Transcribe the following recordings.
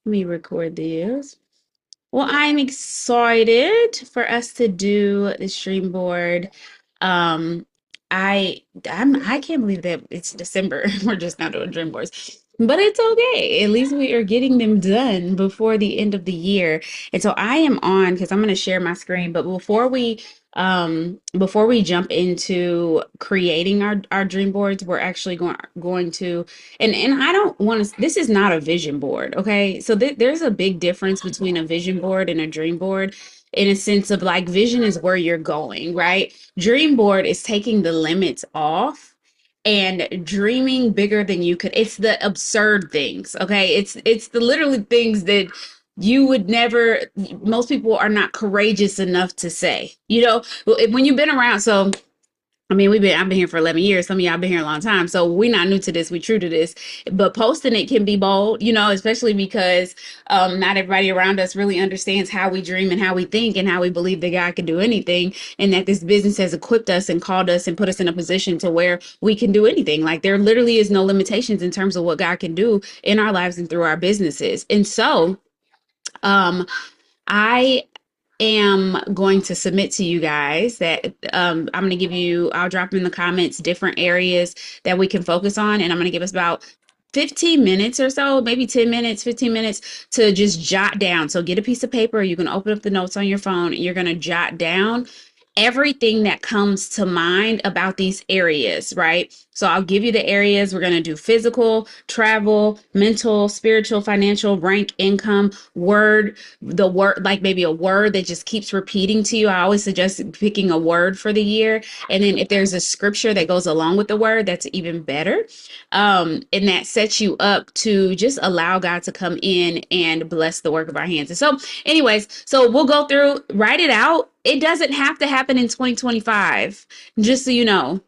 Let me record this. Well, I'm excited for us to do this dream board. Um, I can't believe that it's December. We're just not doing dream boards. But it's okay. At least we are getting them done before the end of the year. And so I am on because I'm going to share my screen. But before we jump into creating our dream boards, we're actually going to and I don't want to, this is not a vision board, okay? So there's a big difference between a vision board and a dream board in a sense of like vision is where you're going, right? Dream board is taking the limits off and dreaming bigger than you could. It's the absurd things, okay? It's the literally things that you would never, most people are not courageous enough to say. When you've been around, so I mean, I've been here for 11 years. Some of y'all been here a long time. So we're not new to this. We true to this. But posting it can be bold, especially because not everybody around us really understands how we dream and how we think and how we believe that God can do anything. And that this business has equipped us and called us and put us in a position to where we can do anything. Like there literally is no limitations in terms of what God can do in our lives and through our businesses. And so, I am going to submit to you guys that I'm going to give you, I'll drop in the comments different areas that we can focus on. And I'm going to give us about 15 minutes or so, maybe 10 minutes, 15 minutes to just jot down. So get a piece of paper. You can open up the notes on your phone and you're going to jot down everything that comes to mind about these areas, right? So I'll give you the areas. We're going to do physical, travel, mental, spiritual, financial, rank, income, the word, like maybe a word that just keeps repeating to you. I always suggest picking a word for the year. And then if there's a scripture that goes along with the word, that's even better. And that sets you up to just allow God to come in and bless the work of our hands. And so, anyways, so we'll go through, write it out. It doesn't have to happen in 2025, just so you know.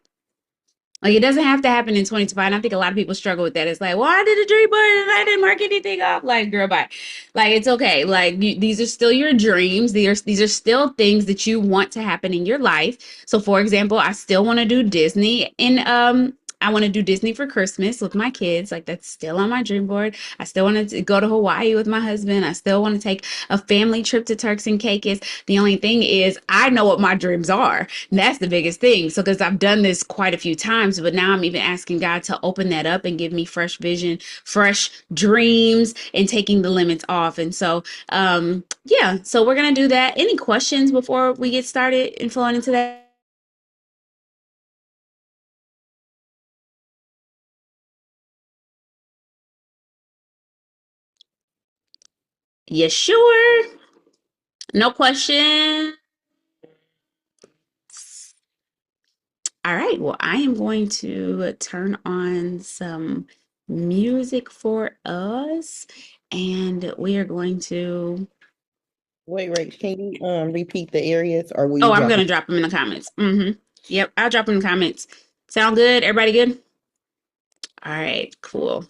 Like it doesn't have to happen in 2025. And I think a lot of people struggle with that. It's like, well, I did a dream board and I didn't mark anything off. Like, girl, bye. Like, it's okay. Like, these are still your dreams. These are still things that you want to happen in your life. So, for example, I still want to do Disney, and I want to do Disney for Christmas with my kids. Like, that's still on my dream board. I still want to go to Hawaii with my husband. I still want to take a family trip to Turks and Caicos. The only thing is, I know what my dreams are. And that's the biggest thing. So, because I've done this quite a few times, but now I'm even asking God to open that up and give me fresh vision, fresh dreams, and taking the limits off. And so, yeah, so we're going to do that. Any questions before we get started and flowing into that? You sure? No question. All right. Well, I am going to turn on some music for us, and we are going to. Wait, can you repeat the areas or will Oh, you I'm drop going them? to drop them in the comments. Yep, I'll drop them in the comments. Sound good? Everybody good? All right, cool.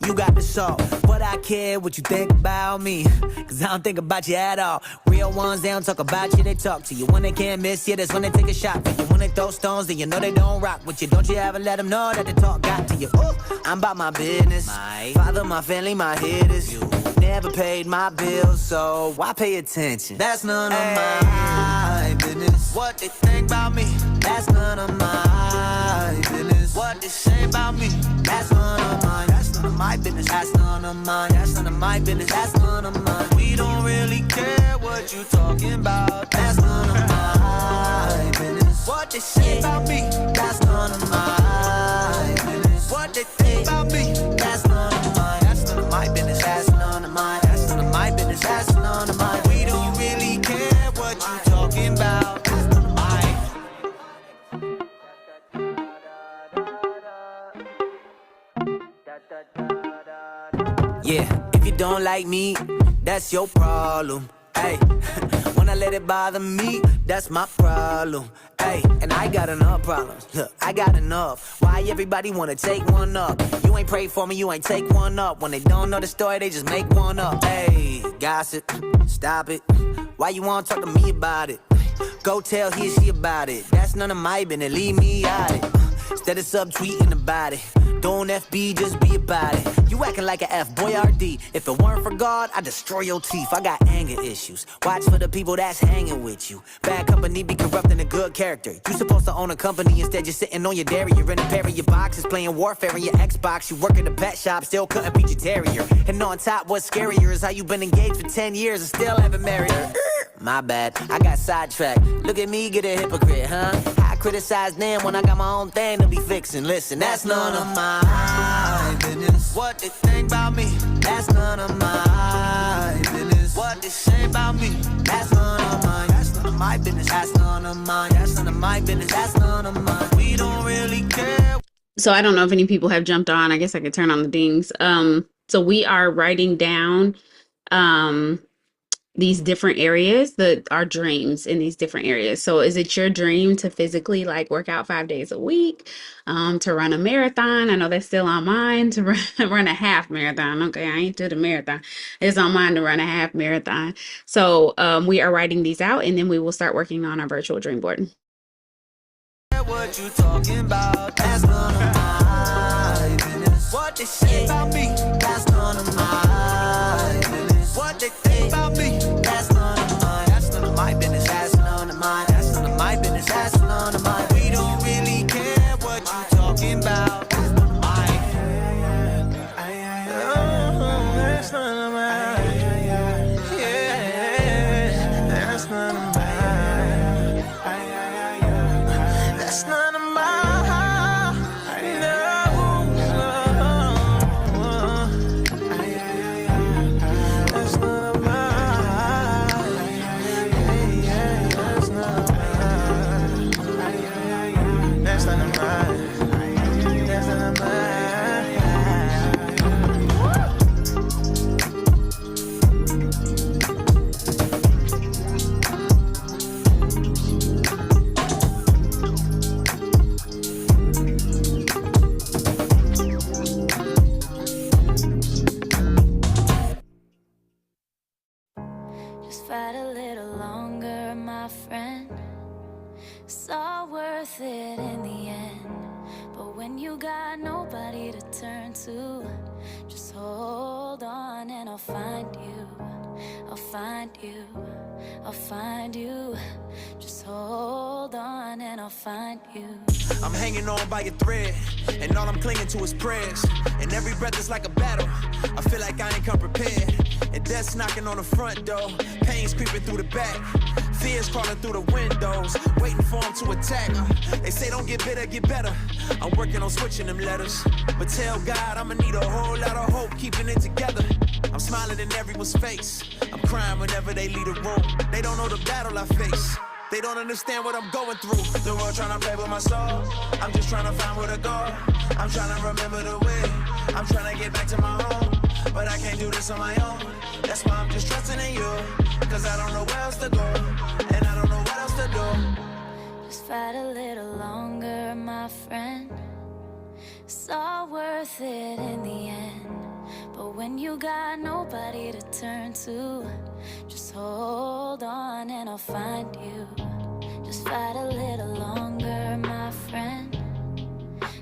You got the soul, but I care what you think about me. Cause I don't think about you at all. Real ones, they don't talk about you, they talk to you. When they can't miss you, that's when they take a shot for you. When they throw stones, then you know they don't rock with you. Don't you ever let them know that the talk got to you. Ooh, I'm about my business. My father, my family, my hitters. You never paid my bills, so why pay attention? That's none of my business. What they think about me, that's none of my business. What they say about me, that's none of mine. That's none of my business. That's none of mine. That's none of my business. That's none of mine. We don't really care what you talking about. That's none of my business. What they say about me, that's none of my business. What they think about me, that's none of mine. That's none of my business. That's none of mine. That's none of my business. That's none of mine. We don't really care what you talking about. That's none of mine. Yeah, if you don't like me, that's your problem. Hey, when I let it bother me, that's my problem. Hey, and I got enough problems. Look, I got enough. Why everybody wanna take one up? You ain't pray for me, you ain't take one up. When they don't know the story, they just make one up. Hey, gossip, stop it. Why you wanna talk to me about it? Go tell he or she about it. That's none of my business, leave me out it. Instead of subtweeting about it. Don't FB, just be about it. You acting like an F, boy RD. If it weren't for God, I'd destroy your teeth. I got anger issues. Watch for the people that's hanging with you. Bad company be corrupting a good character. You supposed to own a company, instead you're sitting on your dairy. You're in a pair of your boxes, playing Warfare in your Xbox. You work at a pet shop, still couldn't beat your terrier. And on top, what's scarier is how you been engaged for 10 years and still haven't married her. My bad, I got sidetracked. Look at me, get a hypocrite, huh? I criticize them when I got my own thing to be fixing. Listen, that's none of my business. What they think about me, that's none of my business. What they say about me, that's none of mine. That's none of my business. That's none of mine. That's none of my business. That's none of mine. We don't really care. So I don't know if any people have jumped on. I guess I could turn on the dings. So we are writing down these different areas, our dreams in these different areas. So is it your dream to physically like work out 5 days a week, to run a marathon? I know that's still on mine, to run a half marathon. Okay, I ain't do the marathon. It's on mine to run a half marathon. So we are writing these out, and then we will start working on our virtual dream board. What you talking about? That's none of my business. What they say about me? That's none of my business. What they think about me? That's none of mine. That's none of my business. That's none of mine. That's none of my business. That's none of mine. We don't really care what you talking about. That's none of mine. That's none of mine. Yeah, that's none of mine. That's none of mine. Fight a little longer, my friend. It's all worth it in the end. But when you got nobody to turn to, just hold on and I'll find you. I'll find you. I'll find you. Just hold on and I'll find you. I'm hanging on by a thread, and all I'm clinging to is prayers. And every breath is like a battle. I feel like I ain't come prepared. And death's knocking on the front door. Pain's creeping through the back. Fears crawling through the windows, waiting for them to attack. They say don't get bitter, get better. I'm working on switching them letters. But tell God I'ma need a whole lot of hope, keeping it together. I'm smiling in everyone's face. I'm crying whenever they leave the room. They don't know the battle I face. They don't understand what I'm going through. The world trying to play with my soul. I'm just trying to find where to go. I'm trying to remember the way. I'm trying to get back to my home. But I can't do this on my own. That's why I'm just trusting in you. Cause I don't know where else to go. And I don't know what else to do. Just fight a little longer, my friend. It's all worth it in the end. But when you got nobody to turn to, just hold on and I'll find you. Just fight a little longer, my friend.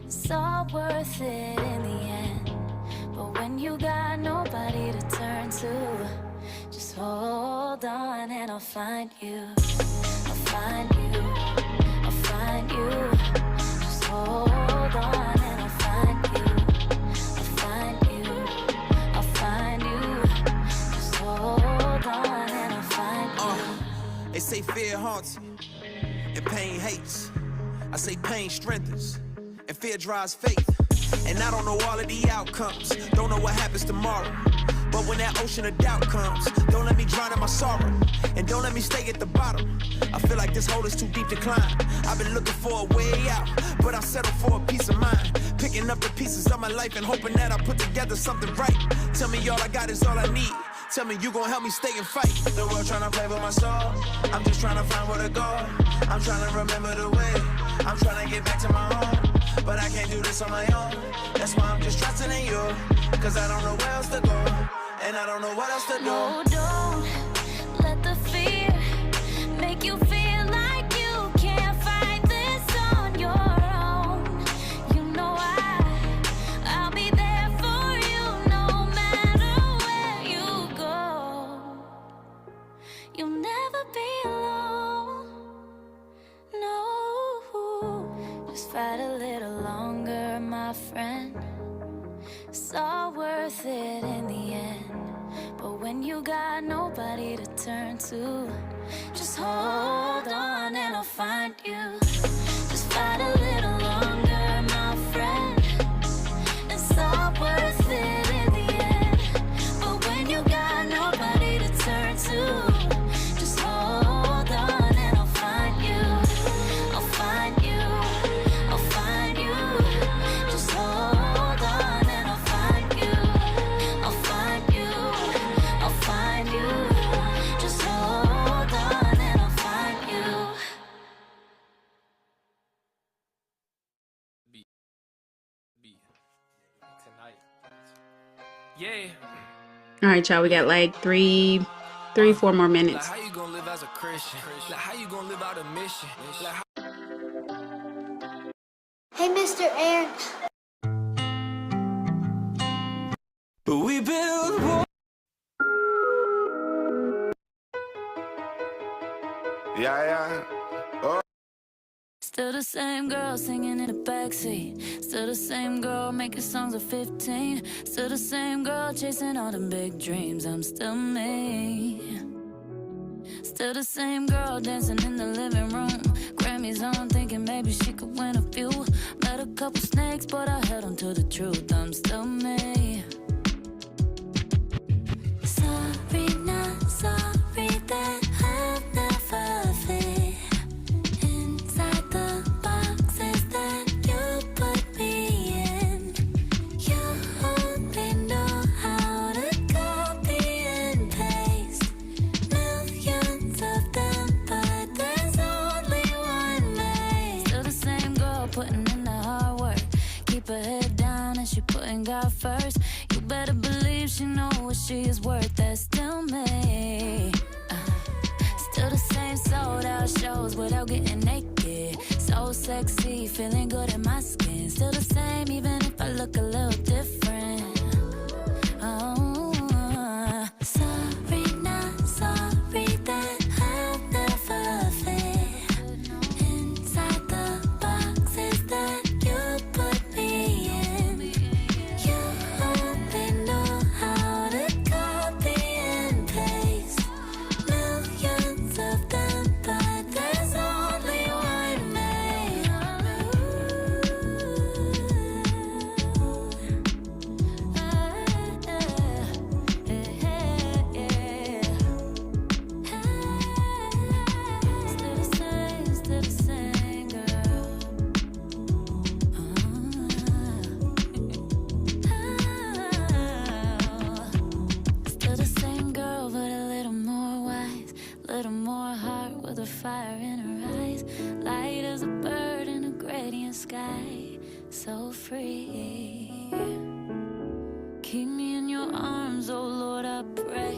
It's all worth it in the end. But when you got nobody to turn to, just hold on and I'll find you. I'll find you. I'll find you. Just hold on and I'll find you. I'll find you. I'll find you. Just hold on and I'll find you. They say fear haunts you and pain hates. I say pain strengthens and fear drives faith. And I don't know all of the outcomes, don't know what happens tomorrow. But when that ocean of doubt comes, don't let me drown in my sorrow. And don't let me stay at the bottom. I feel like this hole is too deep to climb. I've been looking for a way out, but I settle for a peace of mind. Picking up the pieces of my life and hoping that I put together something right. Tell me all I got is all I need. Tell me you gon' help me stay and fight. The world tryna play with my soul. I'm just tryna find where to go. I'm tryna remember the way. I'm tryna get back to my home. But I can't do this on my own. That's why I'm just trusting in you. Cause I don't know where else to go. And I don't know what else to do. No, don't let the fear make you feel like you can't fight this on your own. You know I be alone. No, just fight a little longer, my friend. It's all worth it in the end. But when you got nobody to turn to, just hold on and I'll find you. Just fight a little longer, my friend. It's all worth it in the end. But when you got nobody to turn to, just hold on and I'll find you. I'll find you. I'll find you. Just hold on and I'll find you. I'll find you. I'll find you. Just hold on and I'll find you. Yeah. All right, y'all. We got like 4 more minutes. Like, how you gonna live as a Christian? Like, how you gonna live out a mission? Like, Hey, Mr. Aaron. but we build walls. Yeah. Still the same girl singing in the backseat. Still the same girl making songs at 15. Still the same girl chasing all them big dreams. I'm still me. Still the same girl dancing in the living room. Grammys on, thinking maybe she could win a few. Met a couple snakes, but I held on to the truth. I'm still me. Sorry, not sorry that I've never fit inside the boxes that you put me in. You only know how to copy and paste millions of them, but there's only one made. Still the same girl putting in the hard work. Keep her head down and she putting God first. You better believe she know what she is worth. That's still me. Still the same sold out shows without getting naked. So sexy, feeling good in my skin. Still the same even if I look a little different. Oh, sorry, not sorry that I've never fit inside the boxes that you put me in. You only know how to copy and paste millions of them, but there's only one made. Still the same girl. Still the same girl, but a little more wise, little more heart with a fire in her eyes. Light as a bird in a gradient sky, so free. Keep me in your arms, oh Lord, I pray.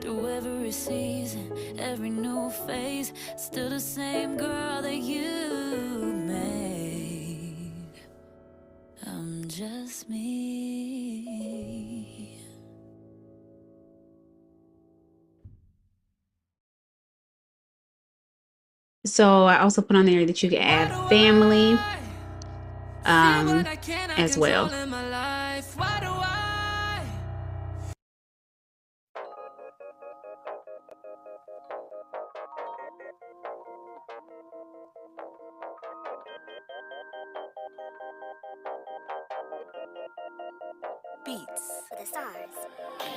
Through every season, every new phase, still the same girl that you made. I'm just me. So I also put on there that you can add family as well. Beats for the stars.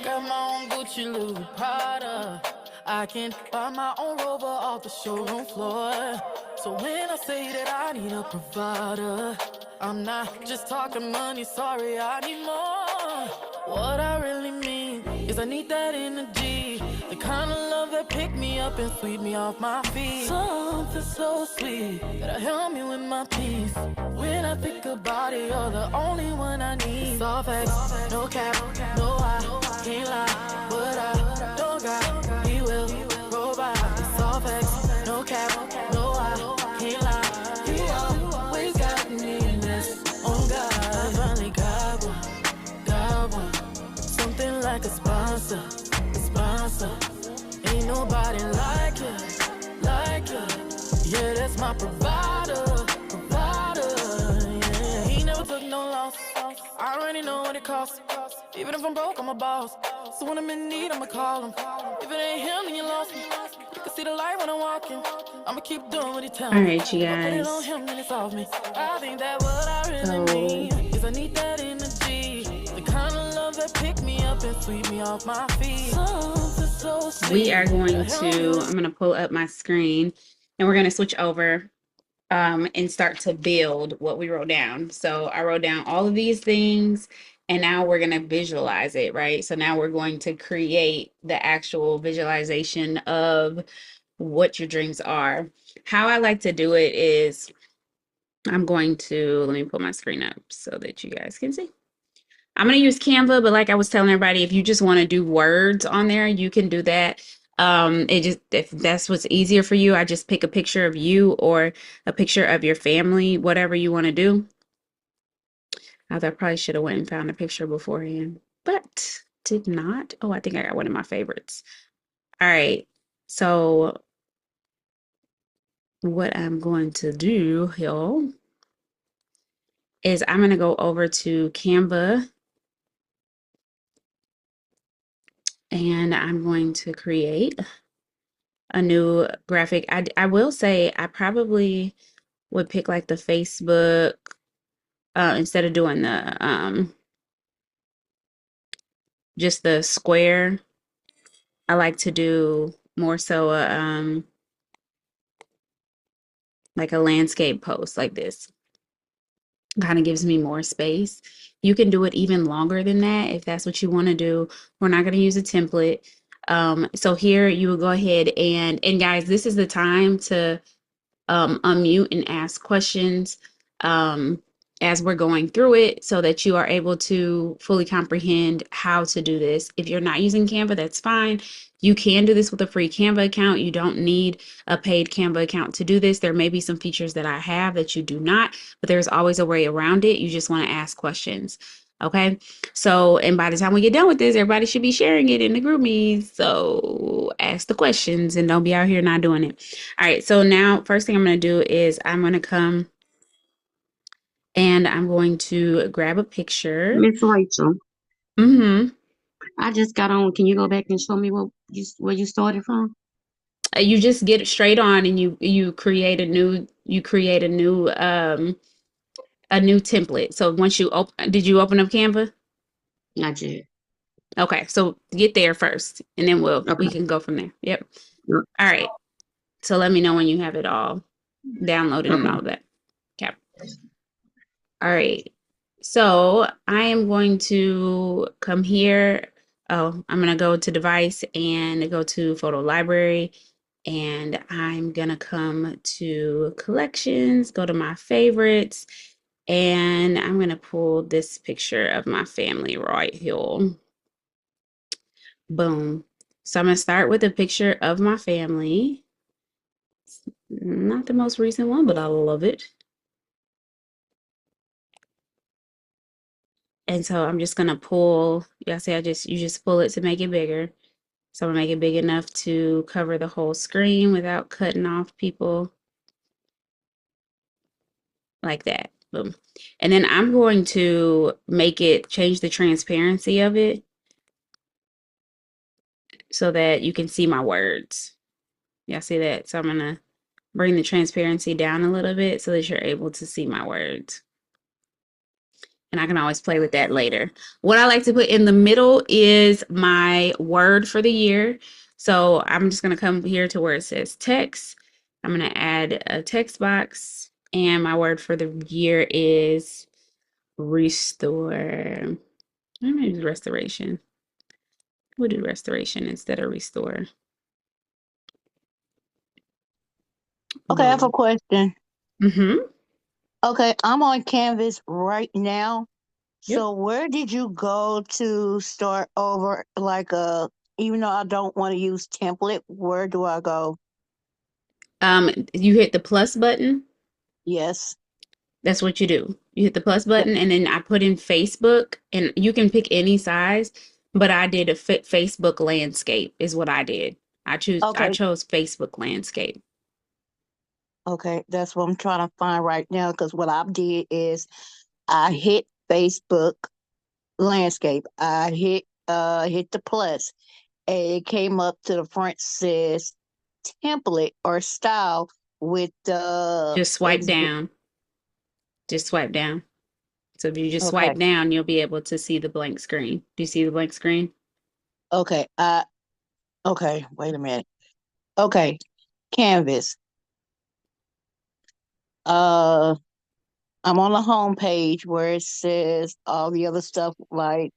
Got my own Gucci, Louis Prada. I can buy my own Rover off the showroom floor. So when I say that I need a provider, I'm not just talking money, sorry, I need more. What I really mean is I need that energy, the kind of love that pick me up and sweep me off my feet. Something so sweet that'll help me with my peace. When I think about it, you're the only one I need. It's all facts, no cap, no I can't lie, but I don't got, he will provide. It's all facts, no cap, no I can't lie, he always got me in this. Oh God, I finally got one, something like a sponsor. Ain't nobody like it. Yeah, that's my provider. Yeah, he never took no loss. I already know what it costs. Even if I'm broke, I'm a boss. So when I'm in need, I'ma call him. If it ain't him, then you lost me. You can see the light when I'm walking. I'ma keep doing what he tell All me. right, you If I put it on guys. him, then it's off me. I think that what I really So need is I need that energy. The kind of love that pick me up and sweep me off my feet. Something so sweet. we are going to, I'm going to pull up my screen and we're going to switch over and start to build what we wrote down. So I wrote down all of these things and now we're going to visualize it, right? So now we're going to create the actual visualization of what your dreams are. How I like to do it is I'm going to, let me pull my screen up so that you guys can see. I'm going to use Canva, but like I was telling everybody, if you just want to do words on there, you can do that. It just, if that's what's easier for you, I just pick a picture of you or a picture of your family, whatever you want to do. I probably should have went and found a picture beforehand, but did not. Oh, I think I got one of my favorites. All right. So what I'm going to do here is I'm going to go over to Canva and I'm going to create a new graphic. I will say I probably would pick like the Facebook instead of doing the just the square. I like to do more so like a landscape post like this. Kind of gives me more space. You can do it even longer than that if that's what you want to do. We're not going to use a template. So here you will go ahead and guys, this is the time to unmute and ask questions as we're going through it so that you are able to fully comprehend how to do this. If you're not using Canva, that's fine. You can do this with a free Canva account. You don't need a paid Canva account to do this. There may be some features that I have that you do not, but there's always a way around it. You just want to ask questions. Okay. So, and by the time we get done with this, everybody should be sharing it in the group meets. So ask the questions and don't be out here not doing it. All right. So now first thing I'm going to do is I'm going to come and I'm going to grab a picture. Miss Rachel, Mm-hmm. I just got on. Can you go back and show me where you started from? You just get it straight on and you create a new template. So once you open, did you open up Canva? Not yet. Okay. So get there first and then we Okay. can go from there. Yep. Yep. All right. So let me know when you have it all downloaded and all of that. Okay. All right. So I am going to come here. Oh, I'm going to go to device and go to photo library. And I'm going to come to collections, go to my favorites. And I'm going to pull this picture of my family right here. Boom. So I'm going to start with a picture of my family. Not the most recent one, but I love it. And so I'm just gonna pull, yeah, see, you just pull it to make it bigger. So I'm gonna make it big enough to cover the whole screen without cutting off people like that. Boom. And then I'm going to change the transparency of it so that you can see my words. Y'all see that? So I'm gonna bring the transparency down a little bit so that you're able to see my words. And I can always play with that later. What I like to put in the middle is my word for the year. So I'm just going to come here to where it says text. I'm going to add a text box. And my word for the year is restore. Maybe restoration. We'll do restoration instead of restore. Okay, I have a question. Mm-hmm. Okay, I'm on Canvas right now. Yep. So where did you go to start over? Even though I don't want to use template, where do I go? You hit the plus button. Yes. That's what you do. You hit the plus button, and then I put in Facebook, and you can pick any size, but I did a Facebook landscape is what I did. I chose Okay. Facebook landscape. Okay, that's what I'm trying to find right now. Because what I did is I hit Facebook landscape. I hit the plus, and it came up to the front says template or style with the Just swipe down. Just swipe down. So if you just okay. swipe down, you'll be able to see the blank screen. Do you see the blank screen? Okay. Okay, wait a minute. Okay. Canvas. Uh I'm on the home page where it says all the other stuff like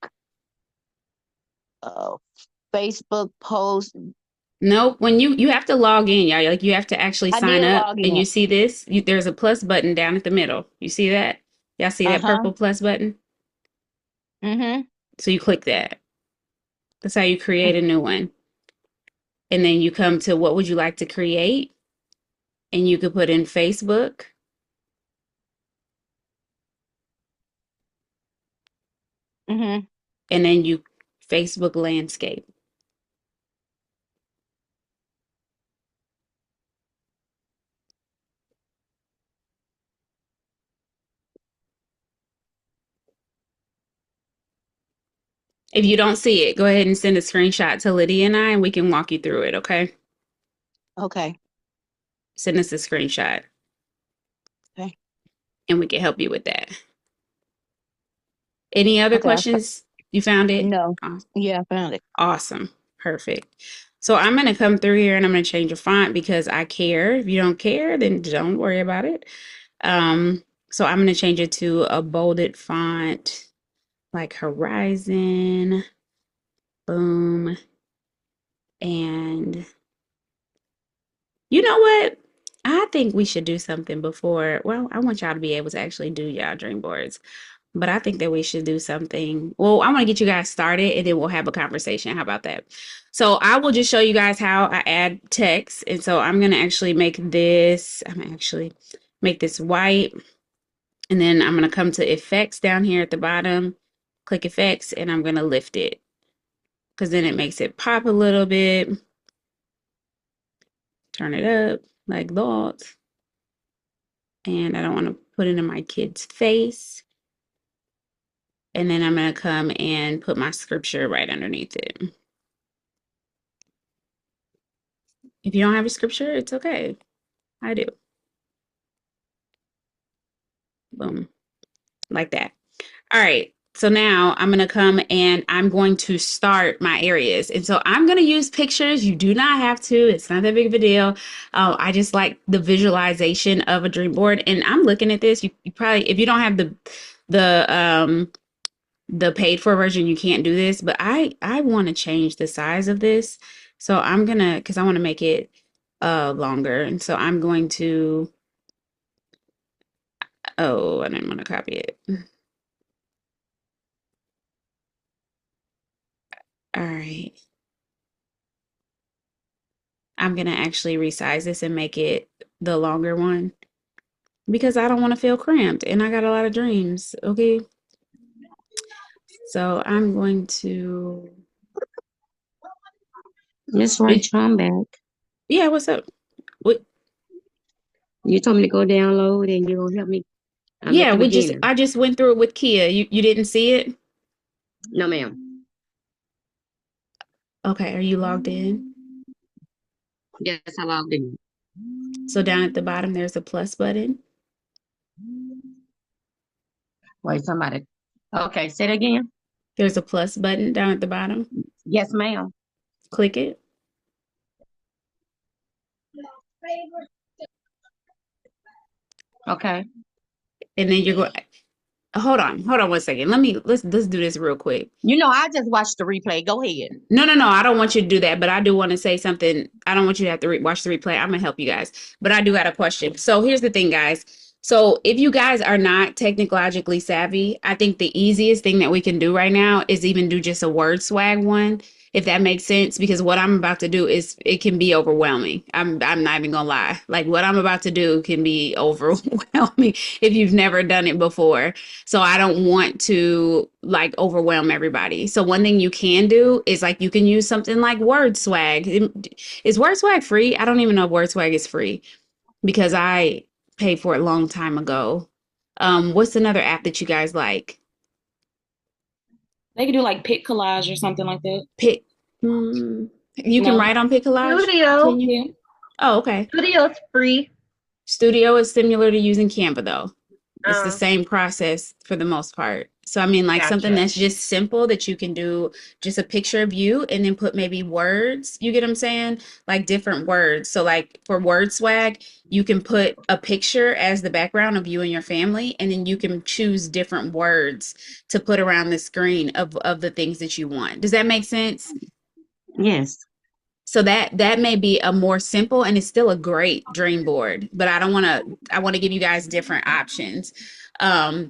uh Facebook posts. Nope. When you have to log in, y'all. Like you have to actually I sign did up. log And in. you see this? There's a plus button down at the middle. You see that? Y'all see that Uh-huh. purple plus button? Mm-hmm. So you click that. That's how you create a new one. And then you come to what would you like to create? And you could put in Facebook. Mm-hmm. And then you Facebook landscape. If you don't see it, go ahead and send a screenshot to Lydia and I, and we can walk you through it, okay? Okay. Send us a screenshot, Okay. and we can help you with that. Any other Okay. questions? You found it? No. Awesome. Yeah, I found it. Awesome. Perfect. So I'm going to come through here and I'm going to change a font because I care. If you don't care, then don't worry about it. So I'm going to change it to a bolded font like Horizon. Boom. And you know what? I think we should do something before. Well, I want y'all to be able to actually do y'all dream boards, but I think that we should do something. Well, I want to get you guys started and then we'll have a conversation. How about that? So I will just show you guys how I add text. And so I'm going to actually make this, I'm gonna actually make this white. And then I'm going to come to effects down here at the bottom, click effects, and I'm going to lift it because then it makes it pop a little bit. Turn it up like that. And I don't want to put it in my kid's face. And then I'm going to come and put my scripture right underneath it. If you don't have a scripture, it's okay. I do. Boom. Like that. All right. So now I'm going to come and I'm going to start my areas. And so I'm going to use pictures. You do not have to. It's not that big of a deal. I just like the visualization of a dream board. And I'm looking at this. You probably, if you don't have the paid for version, you can't do this. But I want to change the size of this. So I'm going to, because I want to make it longer. And so I'm going to, oh, I didn't want to copy it. All right. I'm going to actually resize this and make it the longer one because I don't want to feel cramped and I got a lot of dreams. Okay. So I'm going to. Miss Rachel, I'm back. Yeah, what's up? What? You told me to go download and you're gonna help me. I'm at Yeah, the beginning. I just went through it with Kia. You didn't see it? No, ma'am. Okay, are you logged in? Yes, I logged in. So down at the bottom, there's a plus button. Wait, somebody. Okay, say it again. There's a plus button down at the bottom. Yes, ma'am. Click it. Okay. And then you're going. Hold on 1 second. Let's do this real quick. You know, I just watched the replay. Go ahead. No, I don't want you to do that, but I do want to say something. I don't want you to have to watch the replay. I'm gonna help you guys, but I do got a question. So here's the thing, guys. So if you guys are not technologically savvy, I think the easiest thing that we can do right now is even do just a word swag one, if that makes sense, because what I'm about to do is it can be overwhelming. I'm not even gonna lie. Like what I'm about to do can be overwhelming if you've never done it before. So I don't want to like overwhelm everybody. So one thing you can do is like you can use something like word swag. Is word swag free? I don't even know if word swag is free. because I paid for it a long time ago. What's another app that you guys like? They could do like Pick Collage or something like that. Pick. You can No. write on Pick Collage, Studio. can you? Yeah. Oh, okay. Studio's free. Studio is similar to using Canva though. It's the Uh, same process for the most part. So I mean like something gotcha. that's just simple that you can do just a picture of you and then put maybe words. You get what I'm saying? Like different words. So like for word swag, you can put a picture as the background of you and your family, and then you can choose different words to put around the screen of the things that you want. Does that make sense? Yes. So that may be a more simple, and it's still a great dream board, but I want to give you guys different options,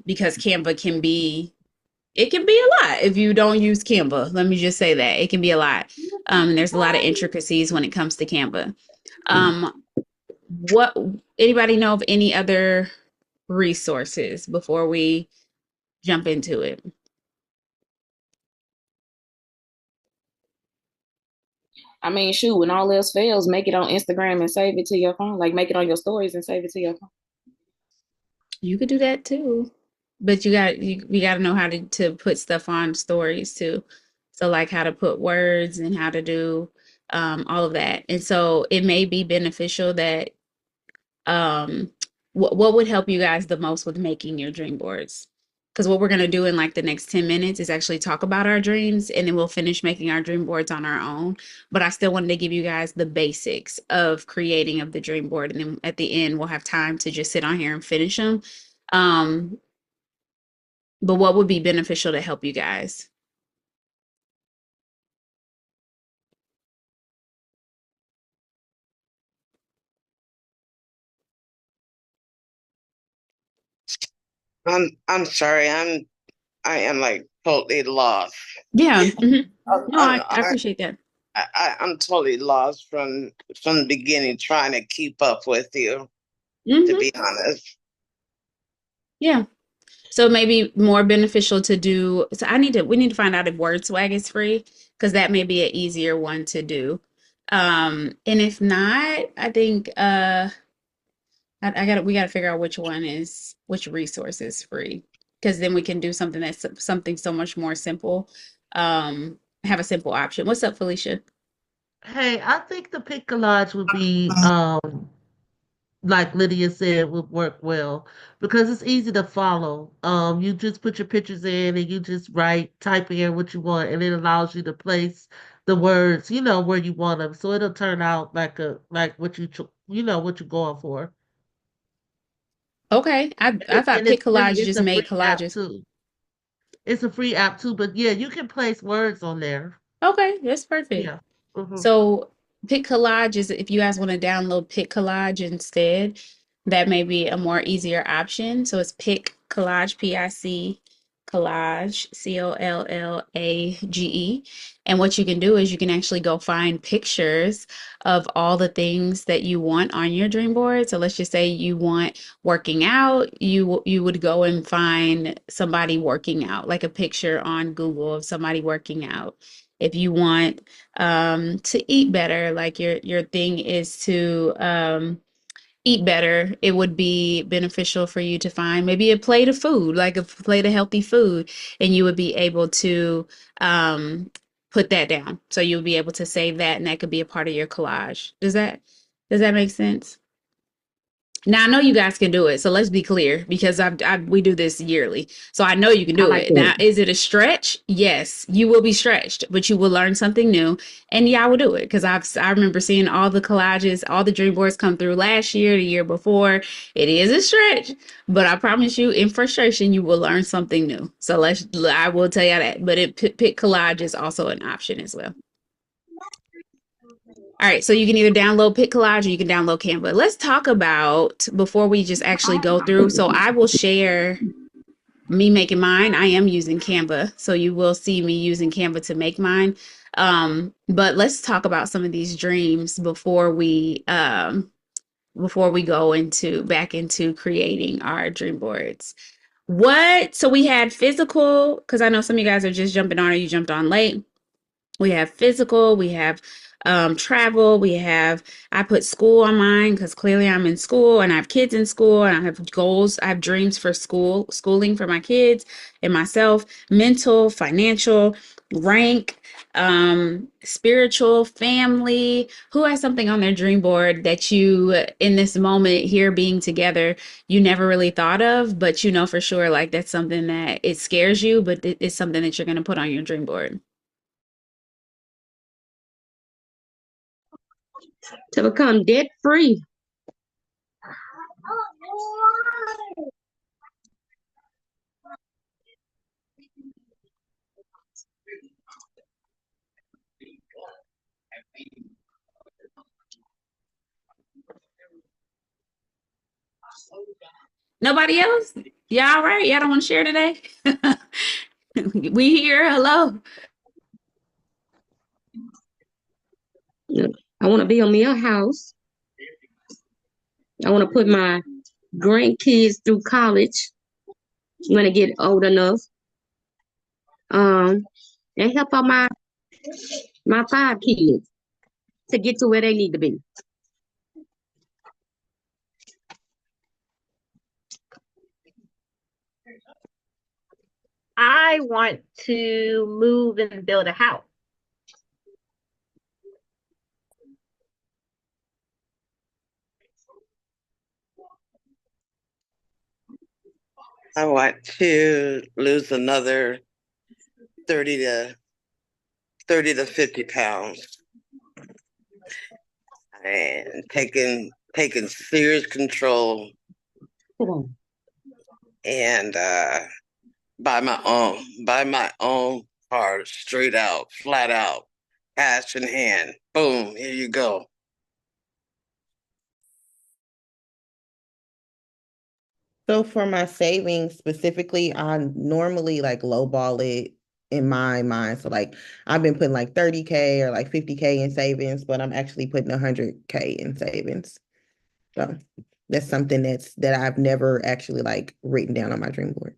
because Canva can be, it can be a lot if you don't use Canva. Let me just say that it can be a lot. And there's a lot of intricacies when it comes to Canva. What Anybody know of any other resources before we jump into it? I mean, shoot, when all else fails, make it on Instagram and save it to your phone. Like make it on your stories and save it to your phone. You could do that too, but you got to know how to put stuff on stories too. So like how to put words and how to do all of that. And so it may be beneficial that what would help you guys the most with making your dream boards? Because what we're going to do in like the next 10 minutes is actually talk about our dreams, and then we'll finish making our dream boards on our own. But I still wanted to give you guys the basics of creating of the dream board. And then at the end, we'll have time to just sit on here and finish them. Um, but what would be beneficial to help you guys? I'm sorry. I am like totally lost. Yeah. No, I I, appreciate that. I'm totally lost from the beginning, trying to keep up with you, to hmm be honest. Yeah. So maybe more beneficial to do. So we need to find out if Word Swag is free, because that may be an easier one to do. And if not, I think we gotta figure out which resource is free, because then we can do something that's something so much more simple. Have a simple option. What's up, Felicia? Hey, I think the pick collage would be, like Lydia said, would work well because it's easy to follow. You just put your pictures in and you just type in what you want, and it allows you to place the words, where you want them. So it'll turn out like what what you're going for. Okay, I thought And it's Pick free. Collage It's just a made free app collages. too. It's a free app too, but yeah, you can place words on there. Okay, that's perfect. Yeah. Hmm. So Pick Collage is, if you guys want to download Pick Collage instead, that may be a more easier option. So it's Pick Collage, Pic Collage, Collage. And what you can do is you can actually go find pictures of all the things that you want on your dream board. So let's just say you want working out, you would go and find somebody working out, like a picture on Google of somebody working out. If you want to eat better, like your thing is to eat better, it would be beneficial for you to find maybe a plate of food, like a plate of healthy food, and you would be able to um, put that down. So you'll be able to save that, and that could be a part of your collage. Does that make sense? Now I know you guys can do it, so let's be clear, because we do this yearly, so I know you can I do like it. that. Now, is it a stretch? Yes, you will be stretched, but you will learn something new, and yeah, I will do it because I remember seeing all the collages, all the dream boards come through last year, the year before. It is a stretch, but I promise you, in frustration, you will learn something new. So I will tell you that. But pick collage is also an option as well. All right, so you can either download Pic Collage or you can download Canva. Let's talk about, before we just actually go through. So I will share me making mine. I am using Canva, so you will see me using Canva to make mine. But let's talk about some of these dreams before we go into back into creating our dream boards. So we had physical, because I know some of you guys are just jumping on, or you jumped on late. We have physical, we have travel. I put school on mine because clearly I'm in school and I have kids in school and I have goals. I have dreams for schooling for my kids and myself, mental, financial, rank, spiritual, family. Who has something on their dream board that you, in this moment here being together, you never really thought of, but you know for sure like that's something that it scares you, but it's something that you're going to put on your dream board? To become debt free. Nobody else? Y'all all right? Y'all don't want to share today? We here. Hello. I want to build me a house. I want to put my grandkids through college when they get old enough. And help out my 5 kids to get to where they need to be. I want to move and build a house. I want to lose another 30 to 50 pounds and taking serious control and buy my own car, straight out, flat out, cash in hand. Boom, here you go. So for my savings specifically, I normally like lowball it in my mind. So like I've been putting like 30K or like 50K in savings, but I'm actually putting 100K in savings. So that's something that I've never actually like written down on my dream board.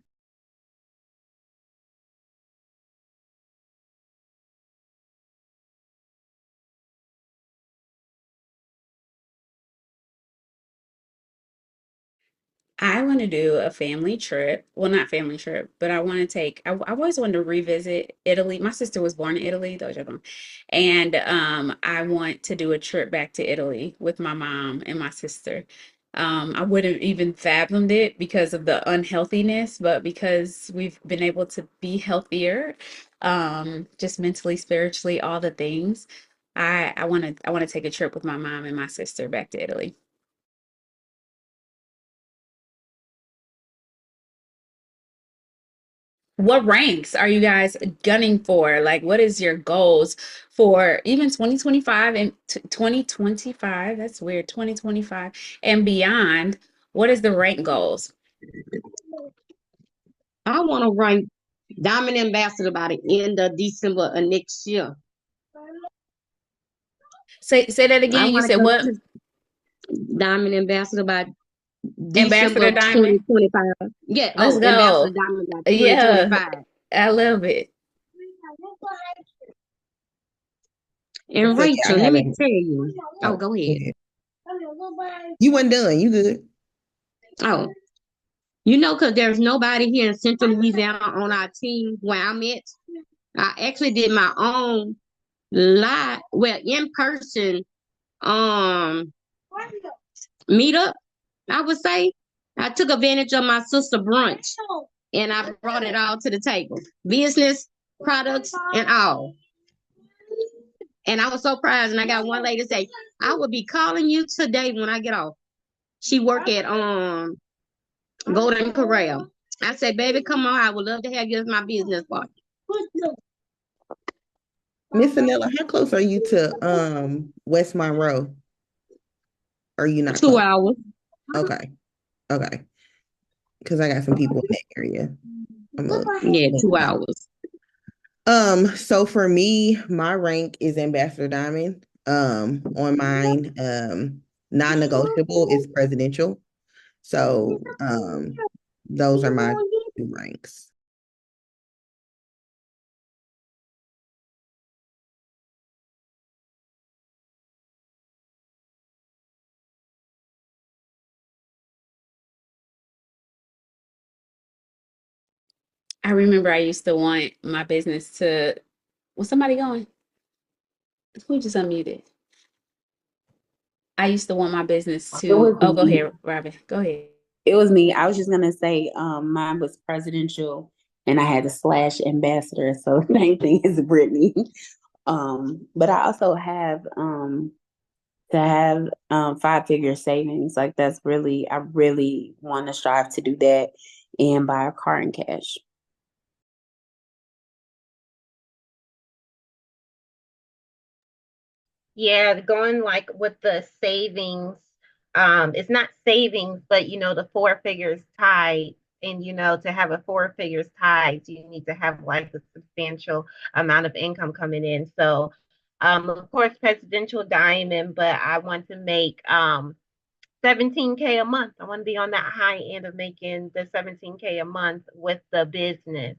I want to do a family trip. Well, not family trip, but I want to I always wanted to revisit Italy. My sister was born in Italy, though, and I want to do a trip back to Italy with my mom and my sister. I wouldn't even fathomed it because of the unhealthiness, but because we've been able to be healthier, just mentally, spiritually, all the things. I want to take a trip with my mom and my sister back to Italy. What ranks are you guys gunning for? Like, what is your goals for even 2025 and 2025? That's weird. 2025 and beyond. What is the rank goals? I want to rank Diamond Ambassador by the end of December of next year. Say that I again. You want to said go what? to Diamond Ambassador by December Ambassador of Diamond. 2025. Yeah. Let's Oh, Ambassador go. Diamond by Yeah, 2025. I love it. And So yeah, I Rachel, let me haven't. tell you. Oh, go Go ahead. ahead. You weren't done. You good? Oh, because there's nobody here in Central Louisiana on our team where I'm at. I actually did my own in person um meetup, I would say. I took advantage of my sister brunch and I brought it all to the table. Business, products, and all. And I was so proud. And I got one lady say, I will be calling you today when I get off. She work at Golden Corral. I said, baby, come on. I would love to have you as my business partner. Miss Anella, how close are you to West Monroe? Are you not 2 close? hours. Okay. Okay. Because I got some people in that area. Yeah, 2 hours. So for me, my rank is Ambassador Diamond. On mine, non-negotiable is presidential. So those are my 2 ranks. I remember I used to want my business to, was somebody going? Who just unmuted? I used to want my business It to, was oh, go me. ahead, Robin. Go ahead. It was me. I was just gonna say, mine was presidential, and I had to slash ambassador. So same thing as Brittany. But I also have to have five figure savings. Like that's really, I really want to strive to do that and buy a car in cash. Yeah, going like with the savings, it's not savings, but the four figures tied. And to have a four figures tied, you need to have like a substantial amount of income coming in. So, of course, presidential diamond, but I want to make 17K a month. I want to be on that high end of making the 17K a month with the business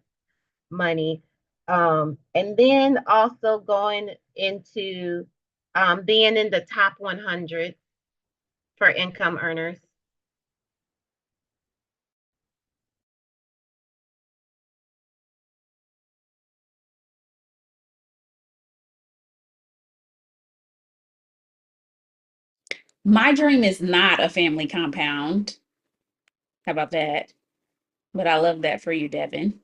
money. And then also going into being in the top 100 for income earners. My dream is not a family compound. How about that? But I love that for you, Devin.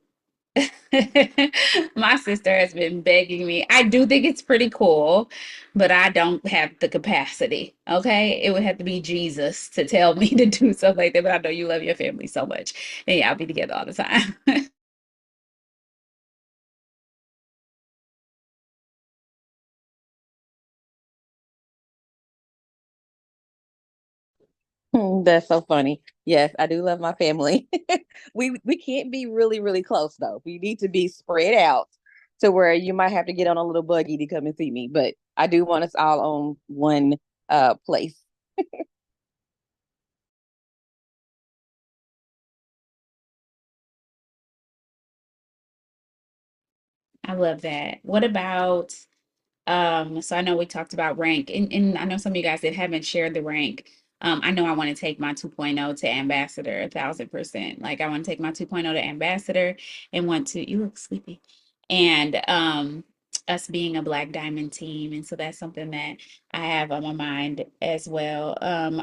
My sister has been begging me. I do think it's pretty cool, but I don't have the capacity. Okay. It would have to be Jesus to tell me to do stuff like that. But I know you love your family so much. And y'all be together all the time. That's so funny. Yes, I do love my family. We can't be really, really close though. We need to be spread out to where you might have to get on a little buggy to come and see me. But I do want us all on one place. I love that. What about so I know we talked about rank, and I know some of you guys that haven't shared the rank. I know I want to take my 2.0 to ambassador 1,000%. Like I want to take my 2.0 to ambassador and want to, you look sleepy. And us being a Black Diamond team. And so that's something that I have on my mind as well.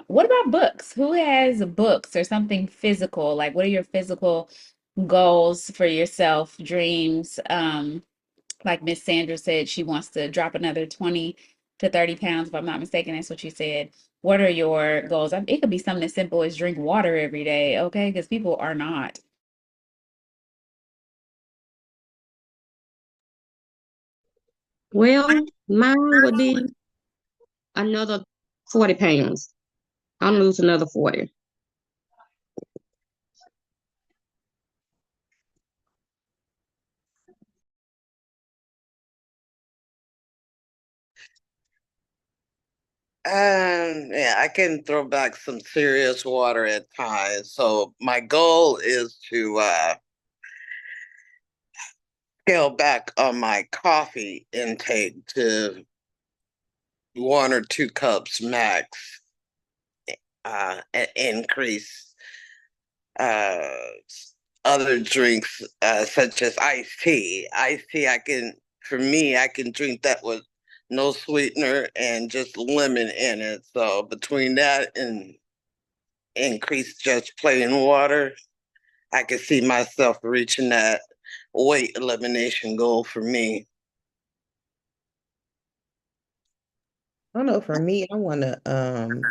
What about books? Who has books or something physical? Like what are your physical goals for yourself, dreams? Like Miss Sandra said, she wants to drop another 20 to 30 pounds, if I'm not mistaken. That's what you said. What are your goals? It could be something as simple as drink water every day, okay? Because people are not. Well, mine would be another 40 pounds. I'm lose another 40. Yeah, I can throw back some serious water at times. So my goal is to scale back on my coffee intake to 1 or 2 cups max, and increase uh, other drinks such as iced tea. Iced tea, for me, I can drink that with no sweetener and just lemon in it. So between that and increase just plain water, I can see myself reaching that weight elimination goal for me. I don't know. For me, I want to